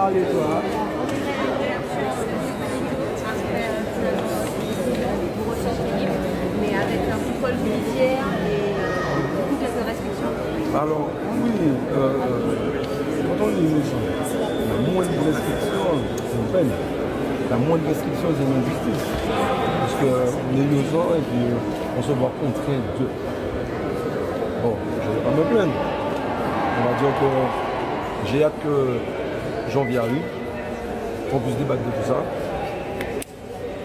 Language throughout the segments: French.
parler, toi. Mais avec un contrôle judiciaire et beaucoup de restrictions. Alors, oui, quand on est innocent, la moindre restriction, c'est une peine. La moindre restriction, c'est une injustice. Parce qu'on est innocent et puis on se voit contraint de. Bon, je ne vais pas me plaindre. On va dire que j'ai hâte que janvier arrive, qu'on puisse débattre de tout ça.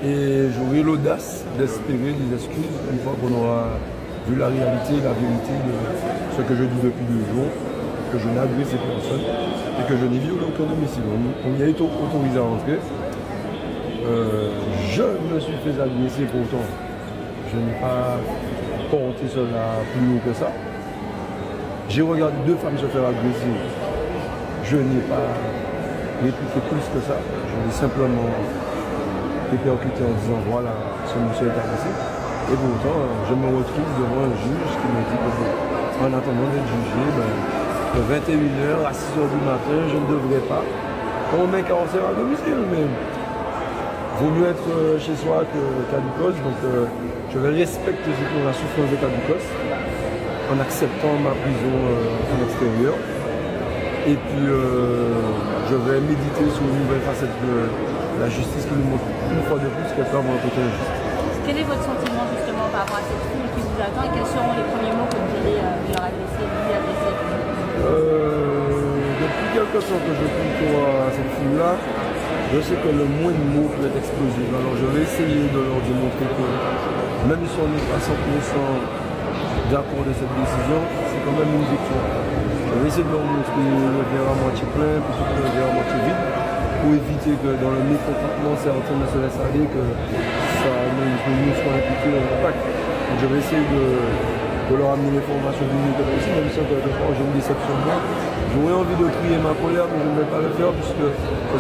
Et j'aurai l'audace d'espérer des excuses une fois qu'on aura vu la réalité, la vérité de ce que je dis depuis 2 jours, que je n'ai agressé personne et que je n'ai violé aucun domicile. On y a été autorisé à rentrer. Je me suis fait agresser pourtant. Je n'ai pas porté cela plus haut que ça. J'ai regardé 2 femmes se faire agresser. Je n'ai pas répliqué plus que ça. Je l'ai simplement percuté en disant voilà, ce monsieur est agressé. Et pourtant, je me retrouve devant un juge qui me dit que bon, en attendant d'être jugé, de 21h à 6h du matin, je ne devrais pas. On m'incarcère à domicile, mais vaut mieux être chez soi qu'à Lucos. Donc je vais respecter la souffrance de Caducos en acceptant ma prison en extérieur. Et puis je vais méditer sur une nouvelle facette de la justice qui nous montre une fois de plus qu'elle peut avoir un côté injuste. Quel est votre sentiment justement par rapport à cette foule qui vous attend et quels seront les premiers mots que vous allez leur adresser, lui adresser? Depuis quelque temps que je côtoie à cette foule-là, je sais que le moindre mot peut être explosif. Alors je vais essayer de leur démontrer que même si on n'est pas 100% d'accord de cette décision, c'est quand même une victoire. Je vais essayer de leur montrer le verre à moitié plein plutôt que le verre à moitié vide, pour éviter que dans le mécontentement, certains ne se laissent aller, que ça nous soit impliqué dans l'impact. Donc je vais essayer de leur amener l'information du mieux que possible, même si quelquefois j'ai une déception de moi. J'aurais envie de crier ma colère, mais je ne vais pas le faire puisque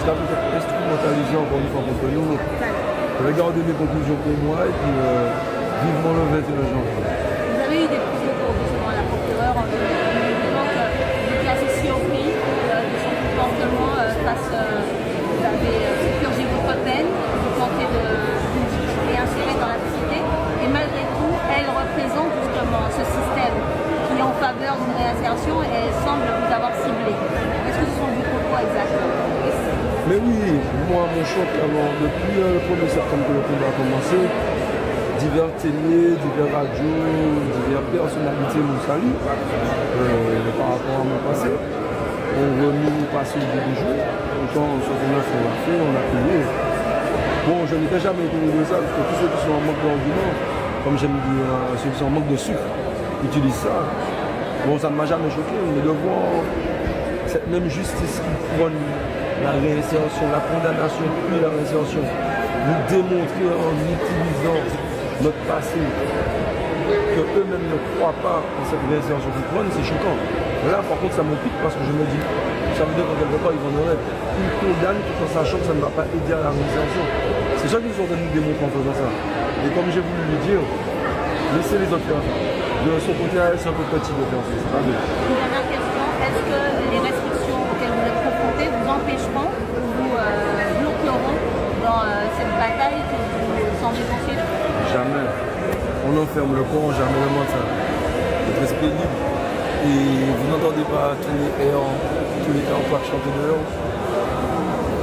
ça peut être instrumentalisé encore une fois contre nous. Je vais garder mes conclusions pour moi et puis vivement le 21 janvier. Vous avez eu des prises de cours justement à la procureure en disant que vous étiez assez surpris de son comportement face. Vous avez purgé votre peine, vous tentez de vous réinsérer dans la société et malgré tout, elle représente justement ce système qui est en faveur d'une réinsertion et elle semble vous avoir ciblé. Est-ce que ce sont vos propos exacts? Mais oui, moi mon choc depuis le 1er septembre que le combat a commencé, divers télés, divers radios, diverses personnalités nous saluent par rapport à mon passé. On remis mon passé au bout du jour. Autant en 69 on l'a fait, on l'a payé. Bon, je n'étais jamais étonné de ça, parce que tous ceux qui sont en manque d'arguments, comme j'aime dire, ceux qui sont en manque de sucre, utilisent ça. Bon, ça ne m'a jamais choqué, mais de voir cette même justice qui prône la réinsertion, la condamnation puis la réinsertion, nous démontrer en utilisant notre passé que eux-mêmes ne croient pas en cette réinsertion qu'ils prônent, c'est choquant. Là, par contre, ça me pique parce que je me dis, ça veut dire qu'en quelque part, ils vont en être. Ils condamnent tout en sachant que ça ne va pas aider à la réinsertion. C'est ça qu'ils sont en train de nous démontrer en faisant ça. Et comme j'ai voulu lui dire, laissez les autres faire ça. De son côté, c'est un peu petit de faire ça. C'est pas bien. Une dernière question, est-ce que les restrictions auxquelles vous êtes confrontés vous empêcheront ou vous bloqueront dans cette bataille que vous semblez poursuivre? Jamais. On enferme le corps, jamais le mental. Notre esprit est libre. Et vous n'entendez pas tous les airs quoi chanter dehors.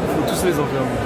Il faut tous les enfermer.